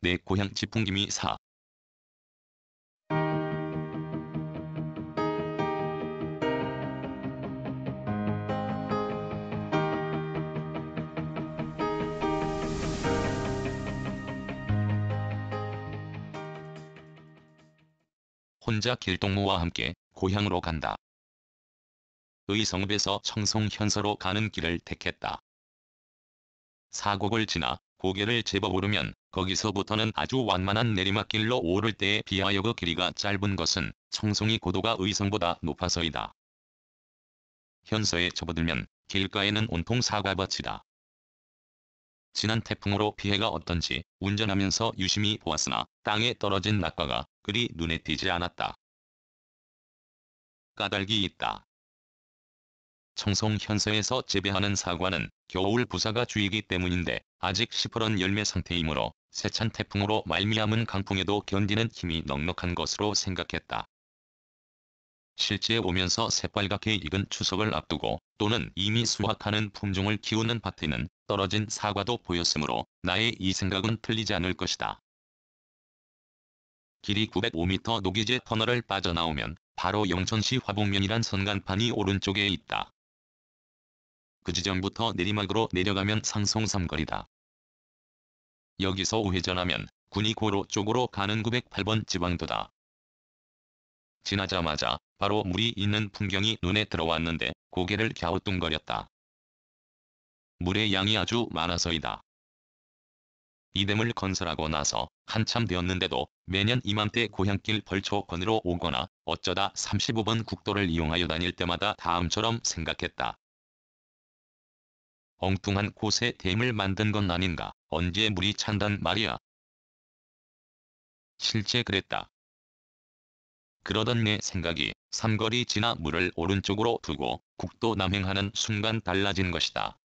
내 고향 지풍김이 사. 혼자 길동무와 함께 고향으로 간다. 의성읍에서 청송현서로 가는 길을 택했다. 사곡을 지나 고개를 제법 오르면 거기서부터는 아주 완만한 내리막길로 오를 때에 비하여 그 길이가 짧은 것은 청송이 고도가 의성보다 높아서이다. 현서에 접어들면 길가에는 온통 사과밭이다. 지난 태풍으로 피해가 어떤지 운전하면서 유심히 보았으나 땅에 떨어진 낙과가 그리 눈에 띄지 않았다. 까닭이 있다. 청송 현서에서 재배하는 사과는 겨울 부사가 주이기 때문인데 아직 시퍼런 열매 상태이므로 세찬 태풍으로 말미암은 강풍에도 견디는 힘이 넉넉한 것으로 생각했다. 실제 오면서 새빨갛게 익은 추석을 앞두고 또는 이미 수확하는 품종을 키우는 밭에는 떨어진 사과도 보였으므로 나의 이 생각은 틀리지 않을 것이다. 길이 905m 노기제 터널을 빠져나오면 바로 영천시 화북면이란 선간판이 오른쪽에 있다. 그 지점부터 내리막으로 내려가면 상송 삼거리다. 여기서 우회전하면 군위고로 쪽으로 가는 908번 지방도다. 지나자마자 바로 물이 있는 풍경이 눈에 들어왔는데 고개를 갸우뚱거렸다. 물의 양이 아주 많아서이다. 이 댐을 건설하고 나서 한참 되었는데도 매년 이맘때 고향길 벌초 건으로 오거나 어쩌다 35번 국도를 이용하여 다닐 때마다 다음처럼 생각했다. 엉뚱한 곳에 댐을 만든 건 아닌가, 언제 물이 찬단 말이야. 실제 그랬다. 그러던 내 생각이 삼거리 지나 물을 오른쪽으로 두고 국도 남행하는 순간 달라진 것이다.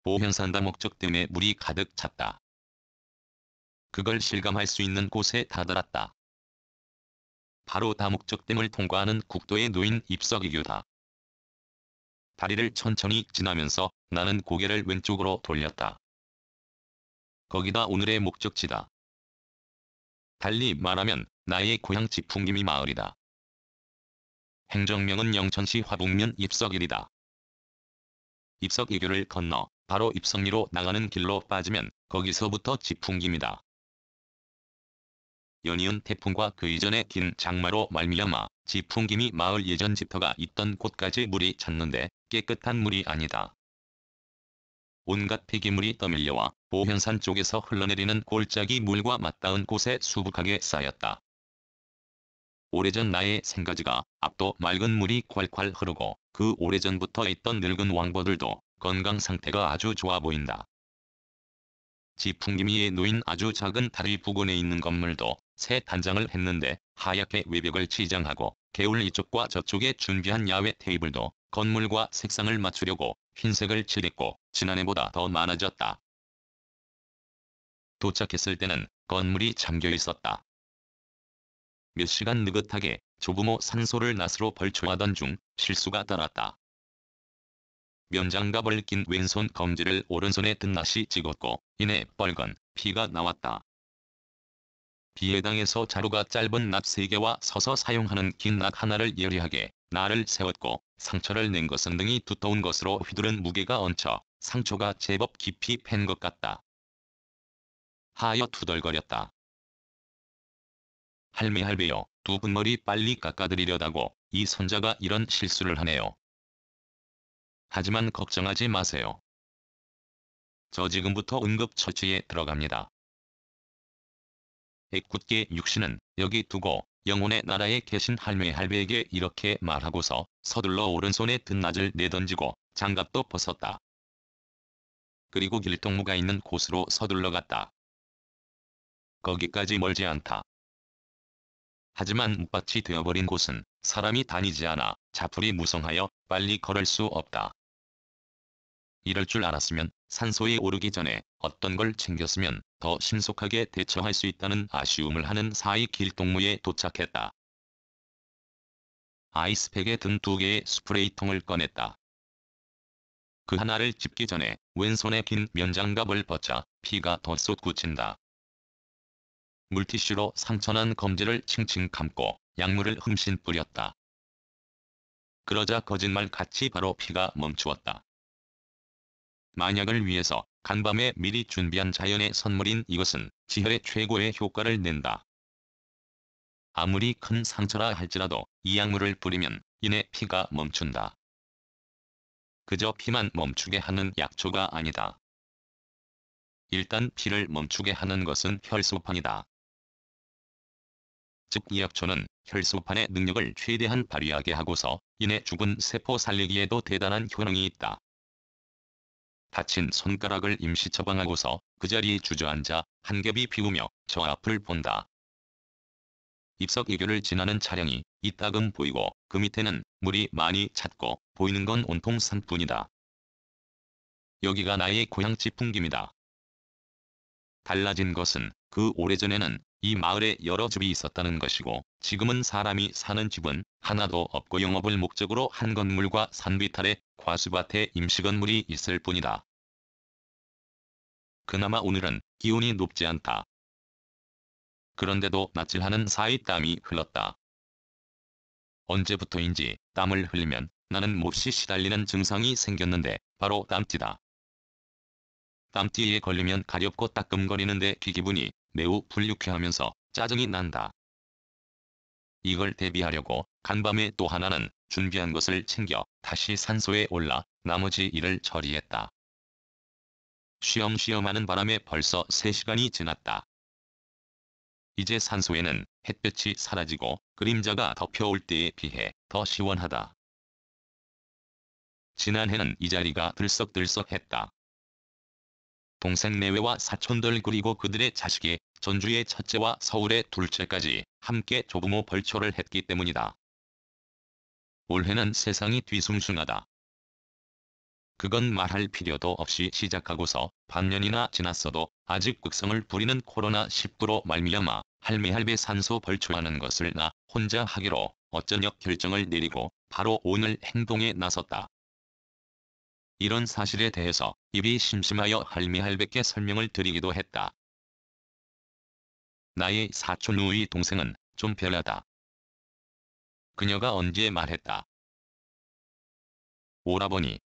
보현산 다목적댐에 물이 가득 찼다. 그걸 실감할 수 있는 곳에 다다랐다. 바로 다목적댐을 통과하는 국도에 놓인 입석이교다. 다리를 천천히 지나면서 나는 고개를 왼쪽으로 돌렸다. 거기다 오늘의 목적지다. 달리 말하면 나의 고향 지풍김이 마을이다. 행정명은 영천시 화북면 입석일이다. 입석이교를 건너 바로 입성리로 나가는 길로 빠지면 거기서부터 지풍김이다. 연이은 태풍과 그 이전에 긴 장마로 말미암아 지풍김이 마을 예전 집터가 있던 곳까지 물이 찼는데 깨끗한 물이 아니다. 온갖 폐기물이 떠밀려와 보현산 쪽에서 흘러내리는 골짜기 물과 맞닿은 곳에 수북하게 쌓였다. 오래전 나의 생가지가 앞도 맑은 물이 콸콸 흐르고 그 오래전부터 있던 늙은 왕버들도 건강 상태가 아주 좋아 보인다. 지풍김 위에 놓인 아주 작은 다리 부근에 있는 건물도 새 단장을 했는데 하얗게 외벽을 치장하고 개울 이쪽과 저쪽에 준비한 야외 테이블도 건물과 색상을 맞추려고 흰색을 칠했고 지난해보다 더 많아졌다. 도착했을 때는 건물이 잠겨 있었다. 몇 시간 느긋하게 조부모 산소를 낫으로 벌초하던 중 실수가 따랐다. 면장갑을 낀 왼손 검지를 오른손에 든 낫이 찍었고 이내 뻘건 피가 나왔다. 비해당에서 자루가 짧은 낫 3개와 서서 사용하는 긴 낫 하나를 예리하게 나를 세웠고 상처를 낸 것은 등이 두터운 것으로 휘두른 무게가 얹혀 상처가 제법 깊이 팬 것 같다. 하여 투덜거렸다. 할매요, 두 분 머리 빨리 깎아드리려다고 이 손자가 이런 실수를 하네요. 하지만 걱정하지 마세요. 저 지금부터 응급처치에 들어갑니다. 애꿎게 육신은 여기 두고 영혼의 나라에 계신 할매에게 이렇게 말하고서 서둘러 오른손에 든 낫을 내던지고 장갑도 벗었다. 그리고 길동무가 있는 곳으로 서둘러 갔다. 거기까지 멀지 않다. 하지만 묵밭이 되어버린 곳은 사람이 다니지 않아 자풀이 무성하여 빨리 걸을 수 없다. 이럴 줄 알았으면 산소에 오르기 전에 어떤 걸 챙겼으면 더 신속하게 대처할 수 있다는 아쉬움을 하는 사이 길동무에 도착했다. 아이스팩에 든 2개의 스프레이통을 꺼냈다. 그 하나를 집기 전에 왼손에 긴 면장갑을 벗자 피가 더 쏟구친다. 물티슈로 상처난 검지를 칭칭 감고 약물을 흠씬 뿌렸다. 그러자 거짓말같이 바로 피가 멈추었다. 만약을 위해서 간밤에 미리 준비한 자연의 선물인 이것은 지혈의 최고의 효과를 낸다. 아무리 큰 상처라 할지라도 이 약물을 뿌리면 이내 피가 멈춘다. 그저 피만 멈추게 하는 약초가 아니다. 일단 피를 멈추게 하는 것은 혈소판이다. 즉 이 약초는 혈소판의 능력을 최대한 발휘하게 하고서 이내 죽은 세포 살리기에도 대단한 효능이 있다. 다친 손가락을 임시 처방하고서 그 자리에 주저앉아 한 겹이 비우며 저 앞을 본다. 입석이교를 지나는 차량이 이따금 보이고 그 밑에는 물이 많이 찼고 보이는 건 온통 산뿐이다. 여기가 나의 고향 지풍김이다. 달라진 것은 그 오래전에는 이 마을에 여러 집이 있었다는 것이고 지금은 사람이 사는 집은 하나도 없고 영업을 목적으로 한 건물과 산비탈에 과수밭에 임시건물이 있을 뿐이다. 그나마 오늘은 기온이 높지 않다. 그런데도 낯질하는 사이 땀이 흘렀다. 언제부터인지 땀을 흘리면 나는 몹시 시달리는 증상이 생겼는데 바로 땀띠다. 땀띠에 걸리면 가렵고 따끔거리는데 기분이 매우 불유쾌하면서 짜증이 난다. 이걸 대비하려고 간밤에 또 하나는 준비한 것을 챙겨 다시 산소에 올라 나머지 일을 처리했다. 쉬엄쉬엄 하는 바람에 벌써 3시간이 지났다. 이제 산소에는 햇볕이 사라지고 그림자가 덮여올 때에 비해 더 시원하다. 지난해는 이 자리가 들썩들썩했다. 동생 내외와 사촌들 그리고 그들의 자식이 전주의 첫째와 서울의 둘째까지 함께 조부모 벌초를 했기 때문이다. 올해는 세상이 뒤숭숭하다. 그건 말할 필요도 없이 시작하고서 반년이나 지났어도 아직 극성을 부리는 코로나19로 말미암아 할매할배 산소 벌초하는 것을 나 혼자 하기로 어쩌녁 결정을 내리고 바로 오늘 행동에 나섰다. 이런 사실에 대해서 입이 심심하여 할매할배께 설명을 드리기도 했다. 나의 사촌 우의 동생은 좀 별하다. 그녀가 언제 말했다. 오라버니.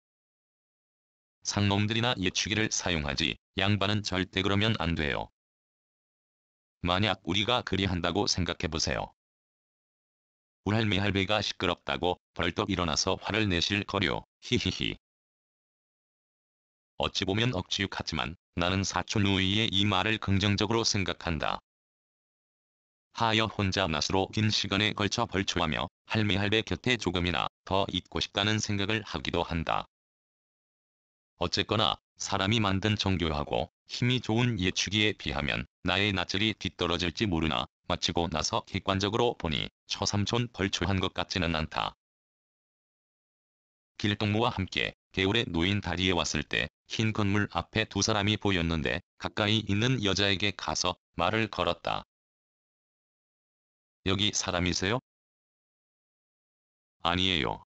상놈들이나 예추기를 사용하지 양반은 절대 그러면 안 돼요. 만약 우리가 그리 한다고 생각해보세요. 울할매할배가 시끄럽다고 벌떡 일어나서 화를 내실 거요. 히히히. 어찌 보면 억지유 같지만 나는 사촌 우이의 이 말을 긍정적으로 생각한다. 하여 혼자 낫으로 긴 시간에 걸쳐 벌초하며 할매할배 곁에 조금이나 더 있고 싶다는 생각을 하기도 한다. 어쨌거나 사람이 만든 정교하고 힘이 좋은 예추기에 비하면 나의 낯질이 뒤떨어질지 모르나 마치고 나서 객관적으로 보니 처삼촌 벌초한 것 같지는 않다. 길동무와 함께 개울에 놓인 다리에 왔을 때 흰 건물 앞에 두 사람이 보였는데 가까이 있는 여자에게 가서 말을 걸었다. 여기 사람이세요? 아니에요.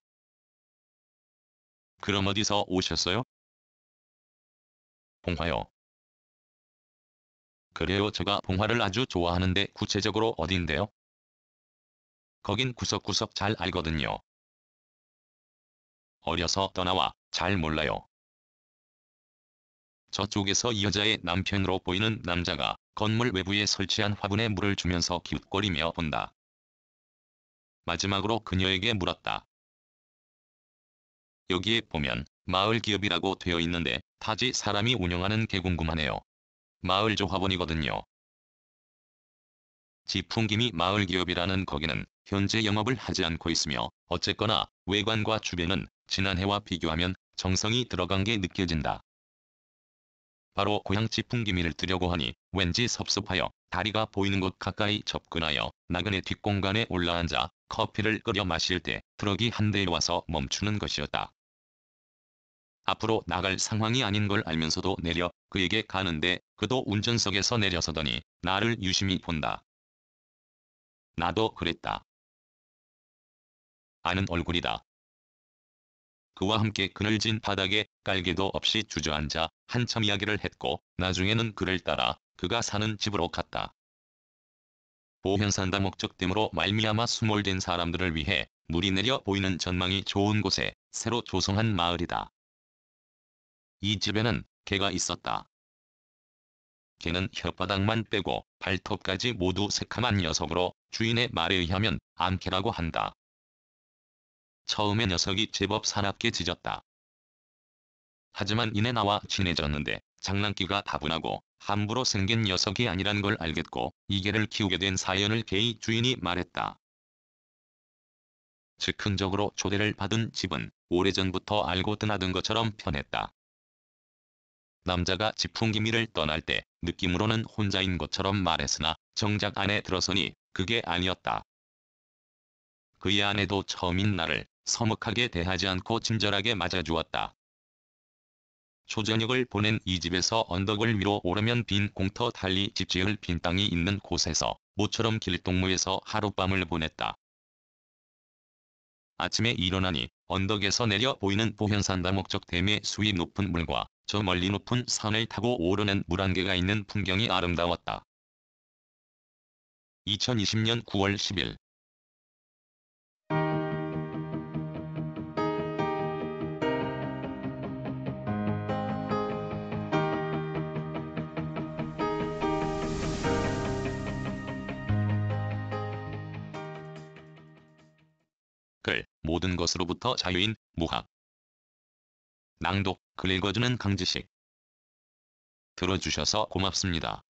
그럼 어디서 오셨어요? 봉화요. 그래요, 제가 봉화를 아주 좋아하는데 구체적으로 어딘데요? 거긴 구석구석 잘 알거든요. 어려서 떠나와 잘 몰라요. 저쪽에서 이 여자의 남편으로 보이는 남자가 건물 외부에 설치한 화분에 물을 주면서 기웃거리며 본다. 마지막으로 그녀에게 물었다. 여기에 보면 마을 기업이라고 되어 있는데 타지 사람이 운영하는 게 궁금하네요. 마을 조합원이거든요. 지풍김이 마을 기업이라는 거기는 현재 영업을 하지 않고 있으며 어쨌거나 외관과 주변은 지난해와 비교하면 정성이 들어간 게 느껴진다. 바로 고향 지풍김이를 뜨려고 하니 왠지 섭섭하여 다리가 보이는 곳 가까이 접근하여 나그네 뒷공간에 올라앉아 커피를 끓여 마실 때 트럭이 한 대에 와서 멈추는 것이었다. 앞으로 나갈 상황이 아닌 걸 알면서도 내려 그에게 가는데 그도 운전석에서 내려서더니 나를 유심히 본다. 나도 그랬다. 아는 얼굴이다. 그와 함께 그늘진 바닥에 깔개도 없이 주저앉아 한참 이야기를 했고 나중에는 그를 따라 그가 사는 집으로 갔다. 보현산다 목적댐으로 말미암아 수몰된 사람들을 위해 물이 내려 보이는 전망이 좋은 곳에 새로 조성한 마을이다. 이 집에는 개가 있었다. 개는 혓바닥만 빼고 발톱까지 모두 새카만 녀석으로 주인의 말에 의하면 암개라고 한다. 처음에 녀석이 제법 사납게 짖었다. 하지만 이내 나와 친해졌는데 장난기가 다분하고 함부로 생긴 녀석이 아니란 걸 알겠고 이 개를 키우게 된 사연을 개의 주인이 말했다. 즉흥적으로 초대를 받은 집은 오래전부터 알고 드나든 것처럼 편했다. 남자가 지풍기미를 떠날 때 느낌으로는 혼자인 것처럼 말했으나 정작 안에 들어서니 그게 아니었다. 그의 아내도 처음인 나를 서먹하게 대하지 않고 친절하게 맞아주었다. 초저녁을 보낸 이 집에서 언덕을 위로 오르면 빈 공터 달리 집 지을 빈 땅이 있는 곳에서 모처럼 길동무에서 하룻밤을 보냈다. 아침에 일어나니 언덕에서 내려 보이는 보현산 다목적댐의 수위 높은 물과 저 멀리 높은 산을 타고 오르는 물안개가 있는 풍경이 아름다웠다. 2020년 9월 10일 글 모든 것으로부터 자유인 무학 낭독 글 읽어주는 강지식 들어주셔서 고맙습니다.